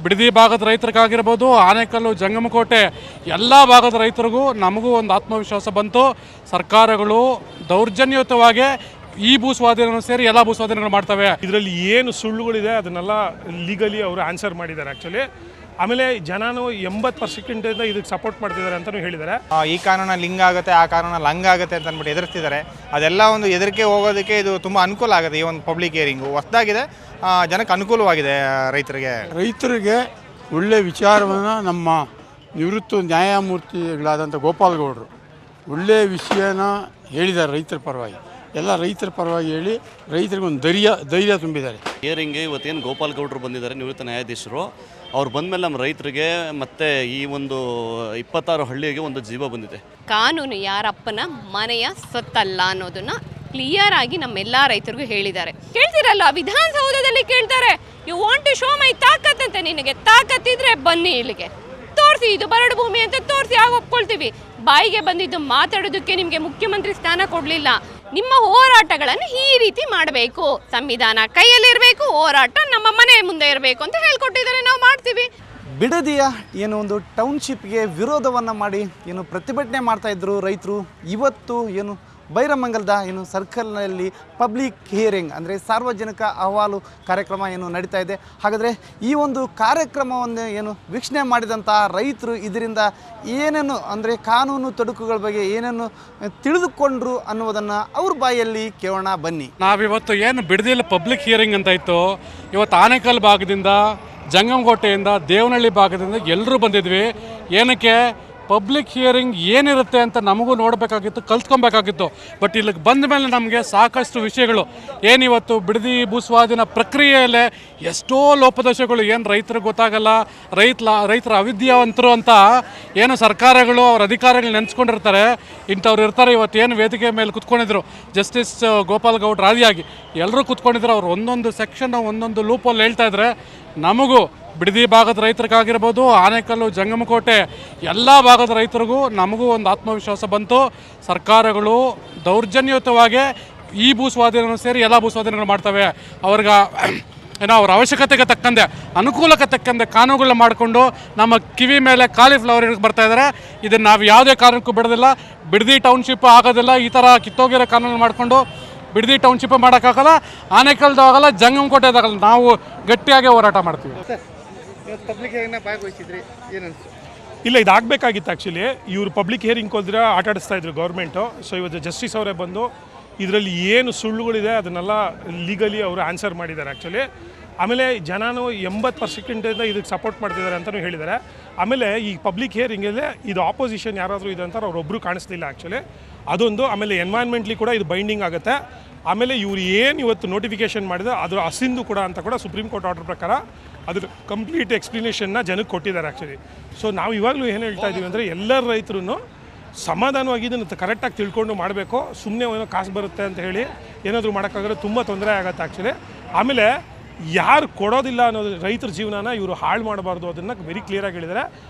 ಬಿಡದಿ ಭಾಗದ ರೈತರಿಗಾಗಿರ್ಬೋದು, ಆನೇಕಲ್ಲು, ಜಂಗಮಕೋಟೆ ಎಲ್ಲ ಭಾಗದ ರೈತರಿಗೂ ನಮಗೂ ಒಂದು ಆತ್ಮವಿಶ್ವಾಸ ಬಂತು. ಸರ್ಕಾರಗಳು ದೌರ್ಜನ್ಯಯುತವಾಗಿ ಈ ಭೂ ಸ್ವಾಧೀನ ಸೇರಿ ಎಲ್ಲ ಭೂ ಸ್ವಾಧೀನಗಳು ಮಾಡ್ತವೆ. ಇದರಲ್ಲಿ ಏನು ಸುಳ್ಳುಗಳಿದೆ ಅದನ್ನೆಲ್ಲ ಲೀಗಲಿ ಅವರು ಆನ್ಸರ್ ಮಾಡಿದ್ದಾರೆ ಆ್ಯಕ್ಚುಲಿ. ಆಮೇಲೆ ಜನನು 80% ಇದಕ್ಕೆ ಸಪೋರ್ಟ್ ಮಾಡ್ತಿದ್ದಾರೆ ಅಂತಲೂ ಹೇಳಿದ್ದಾರೆ. ಈ ಕಾನೂನ ಲಿಂಗ್ ಆಗುತ್ತೆ, ಆ ಕಾನೂನ ಲಂಗ್ ಆಗುತ್ತೆ ಅಂತ ಅಂದ್ಬಿಟ್ಟು ಎದುರಿಸ್ತಿದ್ದಾರೆ. ಅದೆಲ್ಲ ಒಂದು ಎದುರಿಕೆ ಹೋಗೋದಕ್ಕೆ ಇದು ತುಂಬ ಅನುಕೂಲ ಆಗುತ್ತೆ. ಈ ಒಂದು ಪಬ್ಲಿಕ್ ಹಿಯರಿಂಗು ಹೊಸದಾಗಿದೆ, ಜನಕ್ಕೆ ಅನುಕೂಲವಾಗಿದೆ. ರೈತರಿಗೆ ಒಳ್ಳೆ ವಿಚಾರವನ್ನು ನಮ್ಮ ನಿವೃತ್ತ ನ್ಯಾಯಮೂರ್ತಿಗಳಾದಂಥ ಗೋಪಾಲಗೌಡರು ಒಳ್ಳೆಯ ವಿಷಯನ ಹೇಳಿದ್ದಾರೆ. ರೈತರ ಪರವಾಗಿ ಎಲ್ಲ ರೈತರ ಪರವಾಗಿ ಹೇಳಿ ರೈತರಿಗೆ ಒಂದು ಧೈರ್ಯ ತುಂಬಿದ್ದಾರೆ. ಹಿಯರಿಂಗ್ಗೆ ಇವತ್ತೇನು ಗೋಪಾಲಗೌಡರು ಬಂದಿದ್ದಾರೆ, ನಿವೃತ್ತ ನ್ಯಾಯಾಧೀಶರು. ಅವ್ರು ಬಂದಮೇಲೆ ನಮ್ಮ ರೈತರಿಗೆ ಮತ್ತು ಈ ಒಂದು 26 ಹಳ್ಳಿಗೆ ಒಂದು ಜೀವ ಬಂದಿದೆ. ಕಾನೂನು ಯಾರಪ್ಪನ ಮನೆಯ ಸೊತ್ತಲ್ಲ ಅನ್ನೋದನ್ನ ಕ್ಲಿಯರ್ ಆಗಿ ನಮ್ಮೆಲ್ಲ ರೈತರಿಗೂ ಹೇಳಿದ್ದಾರೆ. ಕೇಳ್ತಿರಲ್ಲ, ವಿಧಾನಸೌಧದಲ್ಲಿ ಕೇಳ್ತಾರೆ, you want to show my ತಾಕತ್ ಅಂತ. ನಿನಗೆ ತಾಕತ್ತಿದ್ರೆ ಬನ್ನಿ ಇಲ್ಲಿಗೆ ತೋರಿಸಿ, ಇದು ಬರಡು ಭೂಮಿ ಅಂತ ತೋರಿಸಿ, ಆಗ ಒಪ್ಕೊಳ್ತೀವಿ. ಬಾಯಿಗೆ ಬಂದಿದ್ದು ಮಾತಾಡೋದಕ್ಕೆ ನಿಮಗೆ ಮುಖ್ಯಮಂತ್ರಿ ಸ್ಥಾನ ಕೊಡಲಿಲ್ಲ. ನಿಮ್ಮ ಹೋರಾಟಗಳನ್ನು ಈ ರೀತಿ ಮಾಡಬೇಕು, ಸಂವಿಧಾನ ಕೈಯಲ್ಲಿರಬೇಕು, ಹೋರಾಟ ನಮ್ಮ ಮನೆ ಮುಂದೆ ಇರಬೇಕು ಅಂತ ಹೇಳ್ಕೊಟ್ಟಿದ್ದಾರೆ. ನಾವು ಮಾಡ್ತೀವಿ. ಬಿಡದಿಯ ಏನು ಒಂದು ಟೌನ್ಶಿಪ್ಗೆ ವಿರೋಧವನ್ನು ಮಾಡಿ ಏನು ಪ್ರತಿಭಟನೆ ಮಾಡ್ತಾಯಿದ್ರು ರೈತರು. ಇವತ್ತು ಏನು ಬೈರಮಂಗಲದ ಏನು ಸರ್ಕಲ್ನಲ್ಲಿ ಪಬ್ಲಿಕ್ ಹಿಯರಿಂಗ್ ಅಂದರೆ ಸಾರ್ವಜನಿಕ ಅಹವಾಲು ಕಾರ್ಯಕ್ರಮ ಏನು ನಡೀತಾ ಇದೆ. ಹಾಗಾದರೆ ಈ ಒಂದು ಕಾರ್ಯಕ್ರಮವನ್ನು ಏನು ವೀಕ್ಷಣೆ ಮಾಡಿದಂಥ ರೈತರು ಇದರಿಂದ ಏನೇನು ಅಂದರೆ ಕಾನೂನು ತೊಡಕುಗಳ ಬಗ್ಗೆ ಏನೇನು ತಿಳಿದುಕೊಂಡ್ರು ಅನ್ನೋದನ್ನು ಅವ್ರ ಬಾಯಲ್ಲಿ ಕೇಳೋಣ ಬನ್ನಿ. ನಾವಿವತ್ತು ಏನು ಬಿಡದಿಯಲ್ಲಿ ಪಬ್ಲಿಕ್ ಹಿಯರಿಂಗ್ ಅಂತ ಇತ್ತು, ಇವತ್ತು ಆನೇಕಲ್ ಭಾಗದಿಂದ, ಜಂಗಮಕೋಟೆಯಿಂದ, ದೇವನಹಳ್ಳಿ ಭಾಗದಿಂದ ಎಲ್ಲರೂ ಬಂದಿದ್ವಿ. ಏನಕ್ಕೆ? ಪಬ್ಲಿಕ್ ಹಿಯರಿಂಗ್ ಏನಿರುತ್ತೆ ಅಂತ ನಮಗೂ ನೋಡಬೇಕಾಗಿತ್ತು, ಕಲ್ತ್ಕೊಬೇಕಾಗಿತ್ತು. ಬಟ್ ಇಲ್ಲಿಗೆ ಬಂದ ಮೇಲೆ ನಮಗೆ ಸಾಕಷ್ಟು ವಿಷಯಗಳು ಏನಿವತ್ತು ಬಿಡದಿ ಭೂಸ್ವಾಧೀನ ಪ್ರಕ್ರಿಯೆಯಲ್ಲೇ ಎಷ್ಟೋ ಲೋಪದೋಷಗಳು ಏನು ರೈತರಿಗೆ ಗೊತ್ತಾಗಲ್ಲ, ರೈತರ ಅವಿದ್ಯಾವಂತರು ಅಂತ ಏನು ಸರ್ಕಾರಗಳು ಅವ್ರ ಅಧಿಕಾರಿಗಳು ನೆನೆಸ್ಕೊಂಡಿರ್ತಾರೆ. ಇಂಥವ್ರು ಇರ್ತಾರೆ. ಇವತ್ತು ಏನು ವೇದಿಕೆ ಮೇಲೆ ಕುತ್ಕೊಂಡಿದ್ರು ಜಸ್ಟಿಸ್ ಗೋಪಾಲಗೌಡರು ಆದಿಯಾಗಿ ಎಲ್ಲರೂ ಕುತ್ಕೊಂಡಿದ್ರು. ಅವ್ರು ಒಂದೊಂದು ಸೆಕ್ಷನ್ ಒಂದೊಂದು ಲೂಪಲ್ಲಿ ಹೇಳ್ತಾ ಇದ್ದಾರೆ. ನಮಗೂ ಬಿಡದಿ ಭಾಗದ ರೈತರಿಗಾಗಿರ್ಬೋದು, ಆನೇಕಲ್ಲು, ಜಂಗಮಕೋಟೆ ಎಲ್ಲ ಭಾಗದ ರೈತರಿಗೂ ನಮಗೂ ಒಂದು ಆತ್ಮವಿಶ್ವಾಸ ಬಂತು. ಸರ್ಕಾರಗಳು ದೌರ್ಜನ್ಯಯುತವಾಗಿ ಈ ಭೂ ಸ್ವಾಧೀನ ಸೇರಿ ಎಲ್ಲ ಭೂ ಸ್ವಾಧೀನಗಳು ಮಾಡ್ತವೆ. ಏನೋ ಅವ್ರ ಅವಶ್ಯಕತೆಗೆ ತಕ್ಕಂತೆ, ಅನುಕೂಲಕ್ಕೆ ತಕ್ಕಂತೆ ಕಾನೂನುಗಳನ್ನ ಮಾಡಿಕೊಂಡು ನಮ್ಮ ಕಿವಿ ಮೇಲೆ ಕಾಲಿಫ್ಲವರ್ ಬರ್ತಾ ಇದ್ದಾರೆ. ಇದನ್ನು ನಾವು ಯಾವುದೇ ಕಾರಣಕ್ಕೂ ಬಿಡೋದಿಲ್ಲ. ಬಿಡದಿ ಟೌನ್ಶಿಪ್ ಆಗೋದಿಲ್ಲ. ಈ ಥರ ಕಿತ್ತೋಗಿರೋ ಕಾನೂನು ಮಾಡಿಕೊಂಡು ಬಿಡದಿ ಟೌನ್ಶಿಪ್ ಮಾಡೋಕ್ಕಾಗಲ್ಲ, ಆನೇಕಲ್ದಾಗಲ್ಲ, ಜಂಗಮಕೋಟೆದಾಗಲ್ಲ. ನಾವು ಗಟ್ಟಿಯಾಗಿ ಹೋರಾಟ ಮಾಡ್ತೀವಿ. ಪಬ್ಲಿಕ್ ಹಿಯರಿಂಗ್ನ ಭಾಗವಹಿಸಿದ್ರಿ, ಏನನ್ಸು? ಇಲ್ಲ, ಇದಾಗಬೇಕಾಗಿತ್ತು ಆ್ಯಕ್ಚುಲಿ. ಇವರು ಪಬ್ಲಿಕ್ ಹಿಯರಿಂಗ್ ಹೋದ್ರೆ ಆಟ ಆಡಿಸ್ತಾ ಇದ್ರು ಗೌರ್ಮೆಂಟು. ಸೊ ಇವತ್ತು ಜಸ್ಟಿಸ್ ಅವರೇ ಬಂದು ಇದರಲ್ಲಿ ಏನು ಸುಳ್ಳುಗಳಿದೆ ಅದನ್ನೆಲ್ಲ ಲೀಗಲಿ ಅವರು ಆನ್ಸರ್ ಮಾಡಿದ್ದಾರೆ ಆ್ಯಕ್ಚುಲಿ. ಆಮೇಲೆ ಜನನು 80% ಇದಕ್ಕೆ ಸಪೋರ್ಟ್ ಮಾಡ್ತಿದ್ದಾರೆ ಅಂತಲೂ ಹೇಳಿದ್ದಾರೆ. ಆಮೇಲೆ ಈ ಪಬ್ಲಿಕ್ ಹಿಯರಿಂಗಲ್ಲೇ ಇದು ಆಪೋಸಿಷನ್ ಯಾರಾದರೂ ಇದೆ ಅಂತಾರೆ, ಅವರೊಬ್ಬರು ಕಾಣಿಸ್ತಿಲ್ಲ ಆ್ಯಕ್ಚುಲಿ. ಅದೊಂದು. ಆಮೇಲೆ ಎನ್ವೈರ್ಮೆಂಟ್ಲಿ ಕೂಡ ಇದು ಬೈಂಡಿಂಗ್ ಆಗುತ್ತೆ. ಆಮೇಲೆ ಇವರು ಏನು ಇವತ್ತು ನೋಟಿಫಿಕೇಷನ್ ಮಾಡಿದ್ರೆ ಅದರ ಅಸಿಂಧು ಕೂಡ ಅಂತ ಕೂಡ ಸುಪ್ರೀಂ ಕೋರ್ಟ್ ಆರ್ಡರ್ ಪ್ರಕಾರ ಅದ್ರ ಕಂಪ್ಲೀಟ್ ಎಕ್ಸ್ಪ್ಲನೇಷನ್ನ ಜನಕ್ಕೆ ಕೊಟ್ಟಿದ್ದಾರೆ ಆ್ಯಕ್ಚುಲಿ. ಸೊ ನಾವು ಇವಾಗಲೂ ಏನು ಹೇಳ್ತಾ ಇದ್ದೀವಿ ಅಂದರೆ ಎಲ್ಲರ ರೈತರು ಸಮಾಧಾನವಾಗಿ ಇದನ್ನು ಕರೆಕ್ಟಾಗಿ ತಿಳ್ಕೊಂಡು ಮಾಡಬೇಕು. ಸುಮ್ಮನೆ ಏನೋ ಕಾಸು ಬರುತ್ತೆ ಅಂತ ಹೇಳಿ ಏನಾದರೂ ಮಾಡೋಕ್ಕಾಗಲ್ಲ, ತುಂಬ ತೊಂದರೆ ಆಗುತ್ತೆ ಆ್ಯಕ್ಚುಲಿ. ಆಮೇಲೆ ಯಾರು ಕೊಡೋದಿಲ್ಲ ಅನ್ನೋದು ರೈತರ ಜೀವನನ ಇವರು ಹಾಳು ಮಾಡಬಾರ್ದು, ಅದನ್ನು ವೆರಿ ಕ್ಲಿಯರಾಗಿ ಹೇಳಿದ್ದಾರೆ.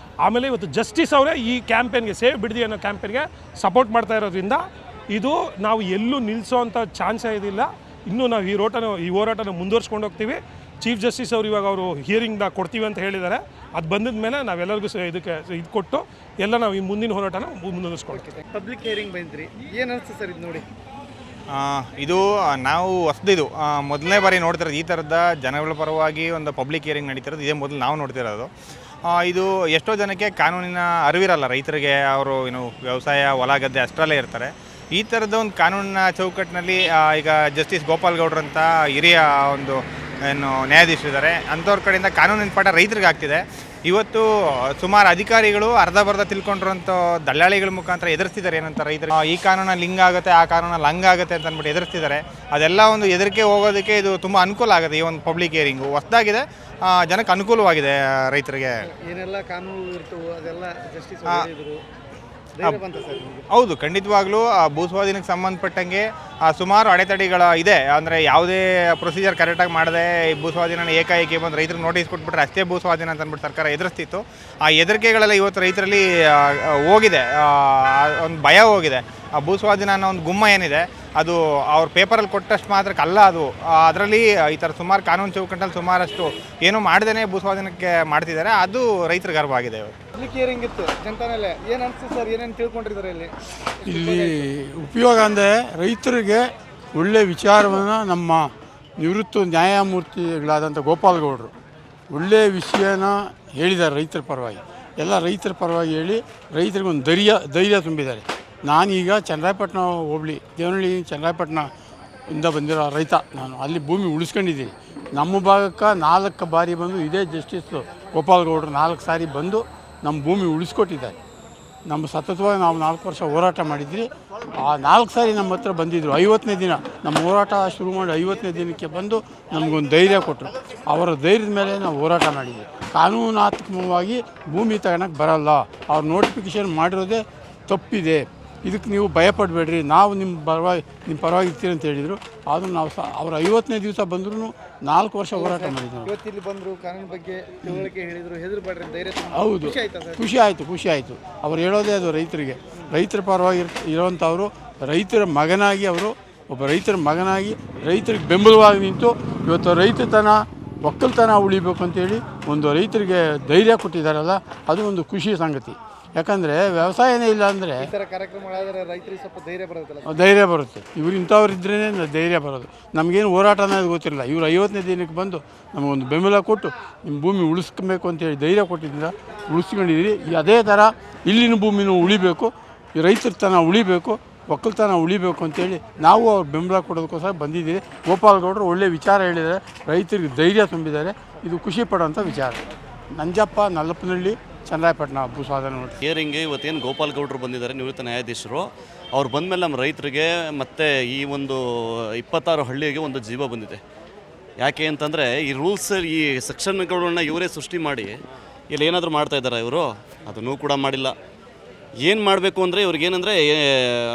ಆಮೇಲೆ ಇವತ್ತು ಜಸ್ಟಿಸ್ ಅವರೇ ಈ ಕ್ಯಾಂಪೇನ್ಗೆ, ಸೇವ್ ಬಿಡದಿ ಅನ್ನೋ ಕ್ಯಾಂಪೇನ್ಗೆ ಸಪೋರ್ಟ್ ಮಾಡ್ತಾ ಇರೋದ್ರಿಂದ ಇದು ನಾವು ಎಲ್ಲೂ ನಿಲ್ಲಿಸೋ ಅಂಥ ಚಾನ್ಸೇ ಇದಿಲ್ಲ. ಇನ್ನೂ ನಾವು ಈ ಹೋರಾಟನ ಮುಂದುವರ್ಸ್ಕೊಂಡು ಹೋಗ್ತೀವಿ. ಚೀಫ್ ಜಸ್ಟಿಸ್ ಅವರು ಇವಾಗ ಅವರು ಹಿಯರಿಂಗ್ನ ಕೊಡ್ತೀವಿ ಅಂತ ಹೇಳಿದ್ದಾರೆ. ಅದು ಬಂದಿದ ಮೇಲೆ ನಾವೆಲ್ಲರಿಗೂ ಇದಕ್ಕೆ ಇದು ಕೊಟ್ಟು ಎಲ್ಲ ನಾವು ಈ ಮುಂದಿನ ಹೋರಾಟನ ಮುಂದುವರಿಸ್ಕೊಳ್ತೀವಿ. ಪಬ್ಲಿಕ್ ಹಿಯರಿಂಗ್ ಬಂದ್ರಿ, ಏನು ಅನಿಸ್ತು ಸರ್ ಇದು ನೋಡಿ? ಇದು ನಾವು ಹೊಸದಿದು ಮೊದಲನೇ ಬಾರಿ ನೋಡ್ತಿರೋದು. ಈ ಥರದ ಜನಗಳ ಪರವಾಗಿ ಒಂದು ಪಬ್ಲಿಕ್ ಹಿಯರಿಂಗ್ ನಡೀತಿರೋದು ಇದೇ ಮೊದಲು ನಾವು ನೋಡ್ತಿರೋದು. ಇದು ಎಷ್ಟೋ ಜನಕ್ಕೆ ಕಾನೂನಿನ ಅರಿವಿರಲ್ಲ. ರೈತರಿಗೆ ಅವರು ವ್ಯವಸಾಯ, ಹೊಲ ಗದ್ದೆ ಅಷ್ಟರಲ್ಲೇ ಇರ್ತಾರೆ. ಈ ಥರದ ಒಂದು ಕಾನೂನಿನ ಚೌಕಟ್ಟಿನಲ್ಲಿ ಈಗ ಜಸ್ಟಿಸ್ ಗೋಪಾಲಗೌಡರಂಥ ಹಿರಿಯ ಒಂದು ನ್ಯಾಯಾಧೀಶರಿದ್ದಾರೆ. ಅಂಥವ್ರ ಕಡೆಯಿಂದ ಕಾನೂನಿನ ಪಾಠ ರೈತರಿಗೆ ಆಗ್ತಿದೆ. ಇವತ್ತು ಸುಮಾರು ಅಧಿಕಾರಿಗಳು ಅರ್ಧ ತಿಳ್ಕೊಂಡಿರೋಂಥ ದಲ್ಲಾಳಿಗಳ ಮುಖಾಂತರ ಎದುರಿಸ್ತಿದ್ದಾರೆ. ಏನಂತ ರೈತರು ಈ ಕಾನೂನ ಲಿಂಗ್ ಆಗುತ್ತೆ, ಆ ಕಾನೂನ ಲಂಗ್ ಆಗುತ್ತೆ ಅಂತ ಅಂದ್ಬಿಟ್ಟು ಎದುರಿಸ್ತಿದ್ದಾರೆ. ಅದೆಲ್ಲ ಒಂದು ಎದುರಿಕೆ ಹೋಗೋದಕ್ಕೆ ಇದು ತುಂಬ ಅನುಕೂಲ ಆಗುತ್ತೆ. ಈ ಒಂದು ಪಬ್ಲಿಕ್ ಹಿಯರಿಂಗು ಹೊಸದಾಗಿದೆ, ಜನಕ್ಕೆ ಅನುಕೂಲವಾಗಿದೆ. ರೈತರಿಗೆ ಏನೆಲ್ಲ ಕಾನೂನು ಇರ್ತವೆ ಅದೆಲ್ಲ ಜಸ್ಟಿಸ್ ಹೌದು, ಖಂಡಿತವಾಗ್ಲೂ ಭೂಸ್ವಾಧೀನಕ್ಕೆ ಸಂಬಂಧಪಟ್ಟಂಗೆ ಸುಮಾರು ಅಡೆತಡೆಗಳ ಇದೆ. ಅಂದರೆ ಯಾವುದೇ ಪ್ರೊಸೀಜರ್ ಕರೆಕ್ಟಾಗಿ ಮಾಡದೆ ಭೂಸ್ವಾಧೀನ ಏಕಾಏಕಿ ಬಂದು ರೈತರಿಗೆ ನೋಟಿಸ್ ಕೊಟ್ಬಿಟ್ರೆ ಅಷ್ಟೇ ಭೂಸ್ವಾಧೀನ ಅಂತ ಅಂದ್ಬಿಟ್ಟು ಸರ್ಕಾರ ಎದುರಿಸ್ತಿತ್ತು. ಆ ಹೆದರಿಕೆಗಳೆಲ್ಲ ಇವತ್ತು ರೈತರಲ್ಲಿ ಹೋಗಿದೆ, ಒಂದು ಭಯ ಹೋಗಿದೆ. ಭೂಸ್ವಾಧೀನ ಅನ್ನೋ ಒಂದು ಗುಮ್ಮ ಏನಿದೆ ಅದು ಅವ್ರ ಪೇಪರಲ್ಲಿ ಕೊಟ್ಟಷ್ಟು ಮಾತ್ರಕ್ಕೆ ಅಲ್ಲ. ಅದು ಅದರಲ್ಲಿ ಈ ಥರ ಸುಮಾರು ಕಾನೂನು ಚೌಕಟ್ಟಲ್ಲಿ ಸುಮಾರಷ್ಟು ಏನೂ ಮಾಡ್ದೇ ಭೂಸ್ವಾಧೀನಕ್ಕೆ ಮಾಡ್ತಿದ್ದಾರೆ. ಅದು ರೈತರ ಗರ್ವ ಆಗಿದೆ. ಪಬ್ಲಿಕ್ ಹಿಯರಿಂಗ್ ಇತ್ತು ಜನತಾನೆಲೆ, ಏನು ಅನಿಸ್ತು ಸರ್? ಏನೇನು ತಿಳ್ಕೊಂಡಿದ್ದಾರೆ ಇಲ್ಲಿ ಉಪಯೋಗ ಅಂದರೆ ರೈತರಿಗೆ ಒಳ್ಳೆ ವಿಚಾರವನ್ನು ನಮ್ಮ ನಿವೃತ್ತ ನ್ಯಾಯಮೂರ್ತಿಗಳಾದಂಥ ಗೋಪಾಲಗೌಡರು ಒಳ್ಳೆಯ ವಿಷಯನ ಹೇಳಿದ್ದಾರೆ ರೈತರ ಪರವಾಗಿ. ಎಲ್ಲ ರೈತರ ಪರವಾಗಿ ಹೇಳಿ ರೈತರಿಗೆ ಒಂದು ಧೈರ್ಯ ತುಂಬಿದ್ದಾರೆ. ನಾನೀಗ ಚನ್ನರಾಯಪಟ್ಟಣ ಹೋಬಳಿ ದೇವನಹಳ್ಳಿ ಚನ್ನರಾಯಪಟ್ಟಣ ಇಂದ ಬಂದಿರೋ ರೈತ. ನಾನು ಅಲ್ಲಿ ಭೂಮಿ ಉಳಿಸ್ಕೊಂಡಿದ್ದೀನಿ. ನಮ್ಮ ಭಾಗಕ್ಕೆ 4 ಬಾರಿ ಬಂದು ಇದೇ ಜಸ್ಟಿಸ್ ಗೋಪಾಲಗೌಡರು 4 ಸಾರಿ ಬಂದು ನಮ್ಮ ಭೂಮಿ ಉಳಿಸ್ಕೊಟ್ಟಿದ್ದಾರೆ. ನಮ್ಮ ಸತತವಾಗಿ ನಾವು 4 ವರ್ಷ ಹೋರಾಟ ಮಾಡಿದ್ವಿ. ಆ 4 ಸಾರಿ ನಮ್ಮ ಹತ್ರ ಬಂದಿದ್ದರು. 50ನೇ ದಿನ ನಮ್ಮ ಹೋರಾಟ ಶುರು ಮಾಡಿ 50ನೇ ದಿನಕ್ಕೆ ಬಂದು ನಮಗೊಂದು ಧೈರ್ಯ ಕೊಟ್ಟರು. ಅವರ ಧೈರ್ಯದ ಮೇಲೆ ನಾವು ಹೋರಾಟ ಮಾಡಿದ್ವಿ. ಕಾನೂನಾತ್ಮಕವಾಗಿ ಭೂಮಿ ತಗೊಳಕ್ಕೆ ಬರಲ್ಲ, ಅವ್ರು ನೋಟಿಫಿಕೇಷನ್ ಮಾಡಿರೋದೇ ತಪ್ಪಿದೆ, ಇದಕ್ಕೆ ನೀವು ಭಯಪಡಬೇಡ್ರಿ, ನಾವು ನಿಮ್ಮ ಪರವಾಗಿ ಇರ್ತೀರಿ ಅಂತ ಹೇಳಿದರು. ಆದರೂ ನಾವು ಅವ್ರು 50ನೇ ದಿವಸ ಬಂದರೂ 4 ವರ್ಷ ಹೋರಾಟ ಮಾಡಿದ್ವಿ. ಇವತ್ತಿಲ್ಲಿ ಬಂದರು, ಕಾನೂನು ಬಗ್ಗೆ ತಿಳುವಳಿಕೆ ಹೇಳಿದರು, ಹೆದರಬೇಡ್ರಿ ಧೈರ್ಯ. ಹೌದು, ಖುಷಿ ಆಯಿತು. ಅವ್ರು ಹೇಳೋದೇ ಅದು ರೈತರಿಗೆ. ರೈತರ ಪರವಾಗಿ ಇರೋವಂಥವರು ರೈತರ ಮಗನಾಗಿ, ಅವರು ಒಬ್ಬ ರೈತರ ಮಗನಾಗಿ ರೈತರಿಗೆ ಬೆಂಬಲವಾಗಿ ನಿಂತು ಇವತ್ತು ರೈತತನ ಒಕ್ಕಲ್ತನ ಉಳಿಬೇಕು ಅಂತೇಳಿ ಒಂದು ರೈತರಿಗೆ ಧೈರ್ಯ ಕೊಟ್ಟಿದ್ದಾರಲ್ಲ, ಅದು ಒಂದು ಖುಷಿ ಸಂಗತಿ. ಯಾಕಂದರೆ ವ್ಯವಸಾಯನೇ ಇಲ್ಲ ಅಂದರೆ ಕಾರ್ಯಕ್ರಮಗಳಾದರೆ ರೈತರಿಗೆ ಸ್ವಲ್ಪ ಧೈರ್ಯ ಬರುತ್ತೆ. ಇವರು ಇಂಥವ್ರು ಇದ್ರೇ ಧೈರ್ಯ ಬರೋದು. ನಮಗೇನು ಹೋರಾಟ ಅನ್ನೋದು ಗೊತ್ತಿರಲಿಲ್ಲ. ಇವರು 50ನೇ ದಿನಕ್ಕೆ ಬಂದು ನಮಗೊಂದು ಬೆಂಬಲ ಕೊಟ್ಟು ನಿಮ್ಮ ಭೂಮಿ ಉಳಿಸ್ಕೊಬೇಕು ಅಂತೇಳಿ ಧೈರ್ಯ ಕೊಟ್ಟಿದ್ದರಿಂದ ಉಳಿಸ್ಕೊಂಡಿದ್ದೀರಿ. ಅದೇ ಥರ ಇಲ್ಲಿನ ಭೂಮಿನೂ ಉಳಿಬೇಕು, ಈ ರೈತರ ತನ ಉಳಿಬೇಕು, ಒಕ್ಕಲ್ತನ ಉಳಿಬೇಕು ಅಂತೇಳಿ ನಾವು ಅವ್ರು ಬೆಂಬಲ ಕೊಡೋದಕ್ಕೋಸ್ಕರ ಬಂದಿದ್ದೀರಿ. ಗೋಪಾಲಗೌಡರು ಒಳ್ಳೆ ವಿಚಾರ ಹೇಳಿದ್ದಾರೆ, ರೈತರಿಗೆ ಧೈರ್ಯ ತುಂಬಿದ್ದಾರೆ. ಇದು ಖುಷಿ ಪಡೋಂಥ ವಿಚಾರ. ನಂಜಪ್ಪ, ನಲ್ಲಪ್ಪನಹಳ್ಳಿ, ಚನ್ನರಾಯಪಟ್ಟಣ ಭೂಸ್ವಾಧೀನ ನೋಡಿ. ಹಿಯರಿಂಗ್ಗೆ ಇವತ್ತೇನು ಗೋಪಾಲಗೌಡರು ಬಂದಿದ್ದಾರೆ, ನಿವೃತ್ತ ನ್ಯಾಯಾಧೀಶರು. ಅವ್ರು ಬಂದಮೇಲೆ ನಮ್ಮ ರೈತರಿಗೆ ಮತ್ತು ಈ ಒಂದು 26 ಹಳ್ಳಿಗೆ ಒಂದು ಜೀವ ಬಂದಿದೆ. ಯಾಕೆ ಅಂತಂದರೆ ಈ ರೂಲ್ಸ್, ಈ ಸೆಕ್ಷನ್ಗಳನ್ನ ಇವರೇ ಸೃಷ್ಟಿ ಮಾಡಿ ಇಲ್ಲಿ ಏನಾದರೂ ಮಾಡ್ತಾಯಿದ್ದಾರೆ. ಇವರು ಅದನ್ನೂ ಕೂಡ ಮಾಡಿಲ್ಲ. ಏನು ಮಾಡಬೇಕು ಅಂದರೆ ಇವ್ರಿಗೇನೆಂದರೆ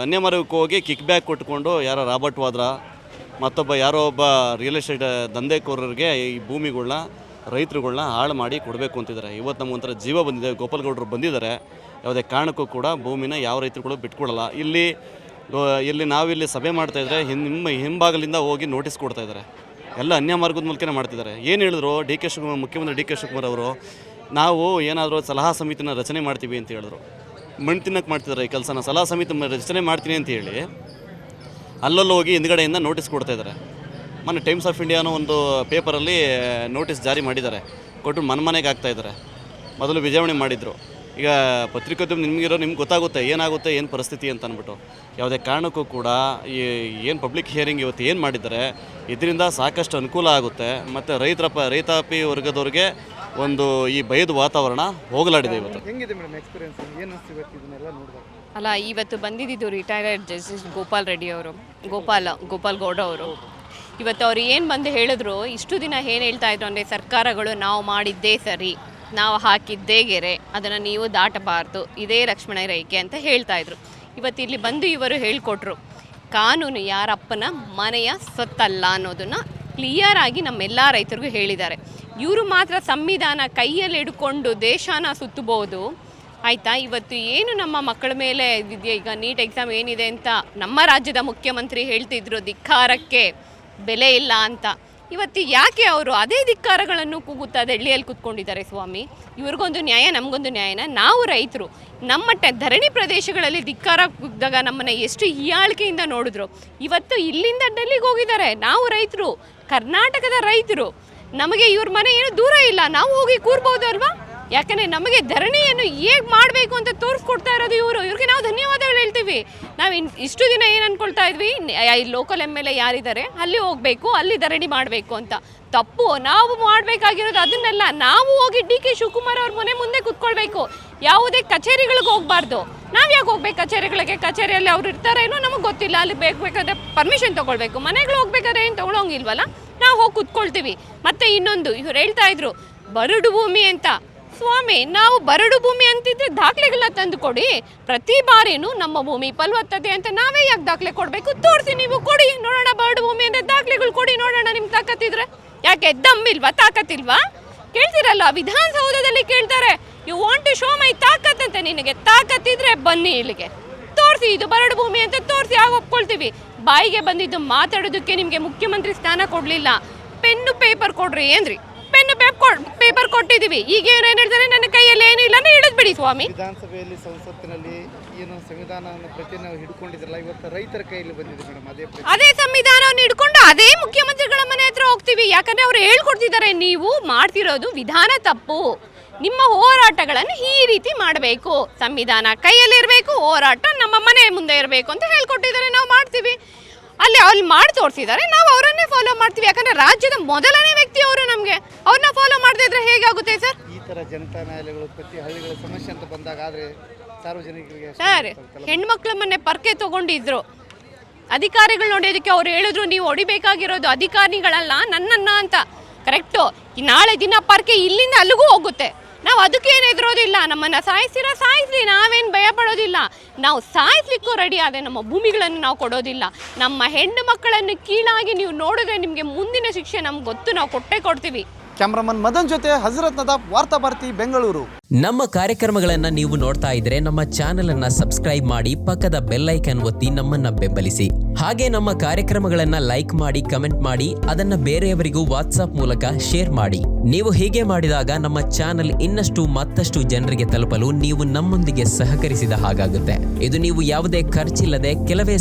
ಅನ್ಯಮರಕ್ಕೆ ಹೋಗಿ ಕಿಕ್ ಬ್ಯಾಕ್ ಕೊಟ್ಕೊಂಡು ಯಾರೋ ರಾಬರ್ಟ್ ವಾದ್ರಾ ಮತ್ತೊಬ್ಬ ಯಾರೋ ಒಬ್ಬ ರಿಯಲ್ ಎಸ್ಟೇಟ್ ದಂಧೆಕೋರರಿಗೆ ಈ ಭೂಮಿಗಳನ್ನ ರೈತರುಗಳನ್ನ ಹಾಳು ಮಾಡಿ ಕೊಡಬೇಕು ಅಂತಿದ್ದಾರೆ. ಇವತ್ತು ನಮಗೊಂಥರ ಜೀವ ಬಂದಿದೆ. ಗೋಪಾಲಗೌಡರು ಬಂದಿದ್ದಾರೆ. ಯಾವುದೇ ಕಾರಣಕ್ಕೂ ಕೂಡ ಭೂಮಿನ ಯಾವ ರೈತರುಗಳು ಬಿಟ್ಕೊಡಲ್ಲ. ಇಲ್ಲಿ ನಾವಿಲ್ಲಿ ಸಭೆ ಮಾಡ್ತಾಯಿದ್ರೆ ನಿಮ್ಮ ಹಿಂಭಾಗಲಿಂದ ಹೋಗಿ ನೋಟಿಸ್ ಕೊಡ್ತಾಯಿದ್ದಾರೆ. ಎಲ್ಲ ಅನ್ಯ ಮಾರ್ಗದ ಮೂಲಕನೇ ಮಾಡ್ತಿದ್ದಾರೆ. ಏನು ಹೇಳಿದ್ರು ಮುಖ್ಯಮಂತ್ರಿ ಡಿ ಕೆ ಶಿವಕುಮಾರ್ ಅವರು, ನಾವು ಏನಾದರೂ ಸಲಹಾ ಸಮಿತಿನ ರಚನೆ ಮಾಡ್ತೀವಿ ಅಂತ ಹೇಳಿದ್ರು. ಮಣ್ಣು ತಿನ್ನಕ್ಕೆ ಮಾಡ್ತಿದ್ದಾರೆ ಈ ಕೆಲಸನ. ಸಲಹಾ ಸಮಿತಿ ರಚನೆ ಮಾಡ್ತೀನಿ ಅಂತ ಹೇಳಿ ಅಲ್ಲಲ್ಲಿ ಹೋಗಿ ಹಿಂದ್ಗಡೆಯಿಂದ ನೋಟಿಸ್ ಕೊಡ್ತಾಯಿದ್ದಾರೆ. ಮೊನ್ನೆ ಟೈಮ್ಸ್ ಆಫ್ ಇಂಡಿಯಾ ಅನ್ನೋ ಒಂದು ಪೇಪರಲ್ಲಿ ನೋಟಿಸ್ ಜಾರಿ ಮಾಡಿದ್ದಾರೆ. ಕೊಟ್ಟು ಮನೆಗೆ ಹಾಕ್ತಾಯಿದ್ದಾರೆ. ಮೊದಲು ವಿಜಾವಣೆ ಮಾಡಿದರು. ಈಗ ಪತ್ರಿಕೋದ್ಯಮ ನಿಮ್ಗೆ ಗೊತ್ತಾಗುತ್ತೆ ಏನಾಗುತ್ತೆ, ಏನು ಪರಿಸ್ಥಿತಿ ಅಂತ ಅಂದ್ಬಿಟ್ಟು. ಯಾವುದೇ ಕಾರಣಕ್ಕೂ ಕೂಡ ಏನು ಪಬ್ಲಿಕ್ ಹಿಯರಿಂಗ್ ಇವತ್ತು ಏನು ಮಾಡಿದ್ದಾರೆ, ಇದರಿಂದ ಸಾಕಷ್ಟು ಅನುಕೂಲ ಆಗುತ್ತೆ. ಮತ್ತು ರೈತಾಪಿ ವರ್ಗದವ್ರಿಗೆ ಒಂದು ಈ ಭಯದ ವಾತಾವರಣ ಹೋಗಲಾಡಿದೆ ಇವತ್ತು. ಹೆಂಗಿದೆ ಮೇಡಮ್ ಎಕ್ಸ್ಪೀರಿಯನ್ಸ್? ಏನು ಅನಿಸ್ತು ಇದನ್ನೆಲ್ಲ ನೋಡಿದಾಗ? ಅಲ್ಲ, ಇವತ್ತು ಬಂದಿದ್ದು ರಿಟೈರ್ಡ್ ಜಸ್ಟಿಸ್ ಗೋಪಾಲ್ ರೆಡ್ಡಿ ಅವರು, ಗೋಪಾಲ್ ಗೌಡ ಅವರು. ಇವತ್ತು ಅವ್ರು ಏನು ಬಂದು ಹೇಳಿದ್ರು, ಇಷ್ಟು ದಿನ ಏನು ಹೇಳ್ತಾ ಇದ್ರು ಅಂದರೆ, ಸರ್ಕಾರಗಳು ನಾವು ಮಾಡಿದ್ದೇ ಸರಿ, ನಾವು ಹಾಕಿದ್ದೇ ಗೆರೆ, ಅದನ್ನು ನೀವು ದಾಟಬಾರ್ದು, ಇದೇ ಲಕ್ಷ್ಮಣ ರೇಖೆ ಅಂತ ಹೇಳ್ತಾ ಇದ್ರು. ಇವತ್ತು ಇಲ್ಲಿ ಬಂದು ಇವರು ಹೇಳಿಕೊಟ್ರು, ಕಾನೂನು ಯಾರಪ್ಪನ ಮನೆಯ ಸೊತ್ತಲ್ಲ ಅನ್ನೋದನ್ನು ಕ್ಲಿಯರ್ ಆಗಿ ನಮ್ಮೆಲ್ಲ ರೈತರಿಗೂ ಹೇಳಿದ್ದಾರೆ. ಇವರು ಮಾತ್ರ ಸಂವಿಧಾನ ಕೈಯಲ್ಲಿ ಹಿಡ್ಕೊಂಡು ದೇಶನ ಸುತ್ತಬಹುದು, ಆಯಿತಾ? ಇವತ್ತು ಏನು ನಮ್ಮ ಮಕ್ಕಳ ಮೇಲೆ ಈಗ ನೀಟ್ ಎಕ್ಸಾಮ್ ಏನಿದೆ ಅಂತ ನಮ್ಮ ರಾಜ್ಯದ ಮುಖ್ಯಮಂತ್ರಿ ಹೇಳ್ತಿದ್ರು, ಧಿಕ್ಕಾರಕ್ಕೆ ಬೆಲೆ ಇಲ್ಲ ಅಂತ. ಇವತ್ತು ಯಾಕೆ ಅವರು ಅದೇ ಧಿಕ್ಕಾರಗಳನ್ನು ಕೂಗುತ್ತಾ ದೆಹಲಿಯಲ್ಲಿ ಕೂತ್ಕೊಂಡಿದ್ದಾರೆ ಸ್ವಾಮಿ? ಇವ್ರಿಗೊಂದು ನ್ಯಾಯ, ನಮಗೊಂದು ನ್ಯಾಯನ? ನಾವು ರೈತರು ನಮ್ಮ ಧರಣಿ ಪ್ರದೇಶಗಳಲ್ಲಿ ಧಿಕ್ಕಾರ ಕೂಗಿದಾಗ ನಮ್ಮನ್ನು ಎಷ್ಟು ಹೀಯಾಳಿಕೆಯಿಂದ ನೋಡಿದ್ರು. ಇವತ್ತು ಇಲ್ಲಿಂದ ಡೆಲ್ಲಿಗೆ ಹೋಗಿದ್ದಾರೆ. ನಾವು ರೈತರು, ಕರ್ನಾಟಕದ ರೈತರು, ನಮಗೆ ಇವ್ರ ಮನೆ ಏನು ದೂರ ಇಲ್ಲ, ನಾವು ಹೋಗಿ ಕೂರ್ಬೋದು ಅಲ್ವಾ? ಯಾಕಂದರೆ ನಮಗೆ ಧರಣಿಯನ್ನು ಹೇಗೆ ಮಾಡಬೇಕು ಅಂತ ತೋರಿಸ್ಕೊಡ್ತಾ ಇರೋದು ಇವ್ರಿಗೆ ನಾವು ಧನ್ಯವಾದಗಳು ಹೇಳ್ತೀವಿ. ನಾವು ಇಷ್ಟು ದಿನ ಏನು ಅಂದ್ಕೊಳ್ತಾ ಇದ್ವಿ, ಲೋಕಲ್ MLA ಯಾರಿದ್ದಾರೆ ಅಲ್ಲಿ ಹೋಗಬೇಕು, ಅಲ್ಲಿ ಧರಣಿ ಮಾಡಬೇಕು ಅಂತ. ತಪ್ಪು. ನಾವು ಮಾಡಬೇಕಾಗಿರೋದು ಅದನ್ನೆಲ್ಲ. ನಾವು ಹೋಗಿ DK ಶಿವಕುಮಾರ್ ಅವ್ರ ಮನೆ ಮುಂದೆ ಕೂತ್ಕೊಳ್ಬೇಕು, ಯಾವುದೇ ಕಚೇರಿಗಳಿಗೆ ಹೋಗಬಾರ್ದು. ನಾವು ಯಾಕೆ ಹೋಗ್ಬೇಕು ಕಚೇರಿಗಳಿಗೆ? ಕಚೇರಿಯಲ್ಲಿ ಅವ್ರು ಇರ್ತಾರೇನೋ ನಮಗೆ ಗೊತ್ತಿಲ್ಲ. ಅಲ್ಲಿ ಬೇಕಾದ್ರೆ ಪರ್ಮಿಷನ್ ತೊಗೊಳ್ಬೇಕು. ಮನೆಗಳು ಹೋಗ್ಬೇಕಾದ್ರೆ ಏನು ತೊಗೊಳೋಂಗಿಲ್ವಲ್ಲ, ನಾವು ಹೋಗಿ ಕೂತ್ಕೊಳ್ತೀವಿ. ಮತ್ತು ಇನ್ನೊಂದು, ಇವ್ರು ಹೇಳ್ತಾ ಇದ್ರು ಬರಡು ಭೂಮಿ ಅಂತ. ಸ್ವಾಮಿ, ನಾವು ಬರಡು ಭೂಮಿ ಅಂತಿದ್ರೆ ದಾಖಲೆಗಳನ್ನ ತಂದು ಕೊಡಿ. ಪ್ರತಿ ಬಾರಿನೂ ನಮ್ಮ ಭೂಮಿ ಫಲವತ್ತತೆ ಅಂತ ನಾವೇ ಯಾಕೆ ದಾಖಲೆ ಕೊಡಬೇಕು? ತೋರಿಸಿ, ನೀವು ಕೊಡಿ ನೋಡೋಣ. ಬರಡು ಭೂಮಿ ಅಂದರೆ ದಾಖಲೆಗಳು ಕೊಡಿ ನೋಡೋಣ, ನಿಮ್ಮ ತಾಕತ್ತಿದ್ರೆ. ಯಾಕೆ ದಮ್ಮಿಲ್ವಾ, ತಾಕತ್ತಿಲ್ವಾ? ಕೇಳ್ತಿರಲ್ಲ, ವಿಧಾನಸೌಧದಲ್ಲಿ ಕೇಳ್ತಾರೆ, you want to show my ತಾಕತ್ ಅಂತ. ನಿನಗೆ ತಾಕತ್ತಿದ್ರೆ ಬನ್ನಿ ಇಲ್ಲಿಗೆ, ತೋರಿಸಿ ಇದು ಬರಡು ಭೂಮಿ ಅಂತ ತೋರಿಸಿ ಆಗ ಒಪ್ಕೊಳ್ತೀವಿ. ಬಾಯಿಗೆ ಬಂದಿದ್ದು ಮಾತಾಡೋದಕ್ಕೆ ನಿಮಗೆ ಮುಖ್ಯಮಂತ್ರಿ ಸ್ಥಾನ ಕೊಡಲಿಲ್ಲ, ಪೆನ್ನು ಪೇಪರ್ ಕೊಡ್ರಿ ಏನ್ರಿ, ಪೆನ್ನು ಪೇಪರ್ ಕೊಟ್ಟಿದ್ದೀವಿ. ಈಗ ಏನು ಹೇಳ್ತಾರೆ, ನನ್ನ ಕೈಯಲ್ಲಿ ಏನು ಇಲ್ಲ ಇಳಿದ್ ಬಿಡಿ ಸ್ವಾಮಿ. ವಿಧಾನಸಭೆಯಲ್ಲಿ ಸಂಸತ್ತಿನಲ್ಲಿ ಏನು ಸಂವಿಧಾನವನ್ನು ಪ್ರತಿಯನ್ನು ಹಿಡ್ಕೊಂಡಿದ್ರಲ್ಲ, ಇವತ್ತು ರೈತರ ಕೈಯಲ್ಲಿ ಬಂದಿದೆ ಮೇಡಮ್. ಅದೇ ಸಂವಿಧಾನವನ್ನು ಹಿಡ್ಕೊಂಡು ಅದೇ ಮುಖ್ಯಮಂತ್ರಿಗಳ ಮನೆ ಹತ್ರ ಹೋಗ್ತೀವಿ. ಯಾಕಂದ್ರೆ ಅವ್ರು ಹೇಳ್ಕೊಡ್ತಿದ್ದಾರೆ, ನೀವು ಮಾಡ್ತಿರೋದು ವಿಧಾನ ತಪ್ಪು, ನಿಮ್ಮ ಹೋರಾಟಗಳನ್ನು ಈ ರೀತಿ ಮಾಡಬೇಕು, ಸಂವಿಧಾನ ಕೈಯಲ್ಲಿರಬೇಕು, ಹೋರಾಟ ನಮ್ಮ ಮನೆ ಮುಂದೆ ಇರಬೇಕು ಅಂತ ಹೇಳ್ಕೊಟ್ಟಿದ್ದಾರೆ. ನಾವು ಮಾಡ್ತೀವಿ, ಅಲ್ಲಿ ಮಾಡಿ ತೋರಿಸಿದ್ದಾರೆ, ನಾವು ಅವರನ್ನೇ ಫಾಲೋ ಮಾಡ್ತೀವಿ. ಯಾಕಂದ್ರೆ ರಾಜ್ಯದ ಮೊದಲನೇ ವ್ಯಕ್ತಿ ಅವರು, ನಮಗೆ ಅವ್ರನ್ನ ಫಾಲೋ ಮಾಡದೇ ಇದ್ರೆ ಹೇಗಾಗುತ್ತೆ ಸರ್? ಈ ಥರ ಜನತಾ ನ್ಯಾಯಾಲಯಗಳು ಪ್ರತಿ ಹಳ್ಳಿಗಳ ಸಮಸ್ಯೆ ಅಂತ ಬಂದಾಗ ಆದರೆ ಸಾರ್ವಜನಿಕರಿಗೆ ಸರ್, ಹೆಣ್ಮಕ್ಳ ಮೊನ್ನೆ ಪರ್ಕೆ ತಗೊಂಡಿದ್ರು ಅಧಿಕಾರಿಗಳು ನೋಡೋದಕ್ಕೆ. ಅವ್ರು ಹೇಳಿದ್ರು, ನೀವು ಹೊಡಿಬೇಕಾಗಿರೋದು ಅಧಿಕಾರಿಗಳಲ್ಲ ನನ್ನನ್ನ ಅಂತ. ಕರೆಕ್ಟು, ನಾಳೆ ದಿನ ಪರ್ಕೆ ಇಲ್ಲಿಂದ ಅಲ್ಲಿಗೂ ಹೋಗುತ್ತೆ. ನಾವು ಅದಕ್ಕೇನು ಎದುರೋದಿಲ್ಲ. ನಮ್ಮನ್ನು ಸಾಯಿಸ್ತೀರಾ ಸಾಯಿಸ್ಲಿ, ನಾವೇನು ಭಯ ಪಡೋದಿಲ್ಲ. ನಾವು ಸಾಯಿಸ್ಲಿಕ್ಕೂ ರೆಡಿ ಆದರೆ ನಮ್ಮ ಭೂಮಿಗಳನ್ನು ನಾವು ಕೊಡೋದಿಲ್ಲ. ನಮ್ಮ ಹೆಣ್ಣು ಮಕ್ಕಳನ್ನು ಕೀಳಾಗಿ ನೀವು ನೋಡಿದ್ರೆ ನಿಮಗೆ ಮುಂದಿನ ಶಿಕ್ಷೆ ನಮ್ಗೆ ಗೊತ್ತು, ನಾವು ಕೊಟ್ಟೇ ಕೊಡ್ತೀವಿ. ಕ್ಯಾಮ್ರಾಮನ್ ಮದನ್ ಜೊತೆ ಹಜರತ್ ನದಾಬ್, ವಾರ್ತಾ ಭಾರತಿ, ಬೆಂಗಳೂರು. ನಮ್ಮ ಕಾರ್ಯಕ್ರಮಗಳನ್ನು ನೀವು ನೋಡ್ತಾ ಇದ್ರೆ ನಮ್ಮ ಚಾನೆಲ್ ಅನ್ನ ಸಬ್ಸ್ಕ್ರೈಬ್ ಮಾಡಿ, ಪಕ್ಕದ ಬೆಲ್ ಐಕಾನ್ ಒತ್ತಿ ನಮ್ಮನ್ನ ಬೆಂಬಲಿಸಿ. ಹಾಗೆ ನಮ್ಮ ಕಾರ್ಯಕ್ರಮಗಳನ್ನ ಲೈಕ್ ಮಾಡಿ, ಕಮೆಂಟ್ ಮಾಡಿ, ಅದನ್ನ ಬೇರೆಯವರಿಗೂ ವಾಟ್ಸ್ಆಪ್ ಮೂಲಕ ಶೇರ್ ಮಾಡಿ. ನೀವು ಹೀಗೆ ಮಾಡಿದಾಗ ನಮ್ಮ ಚಾನೆಲ್ ಇನ್ನಷ್ಟು ಮತ್ತಷ್ಟು ಜನರಿಗೆ ತಲುಪಲು ನೀವು ನಮ್ಮೊಂದಿಗೆ ಸಹಕರಿಸಿದ ಹಾಗಾಗುತ್ತೆ. ಇದು ನೀವು ಯಾವುದೇ ಖರ್ಚಿಲ್ಲದೆ ಕೆಲವೇ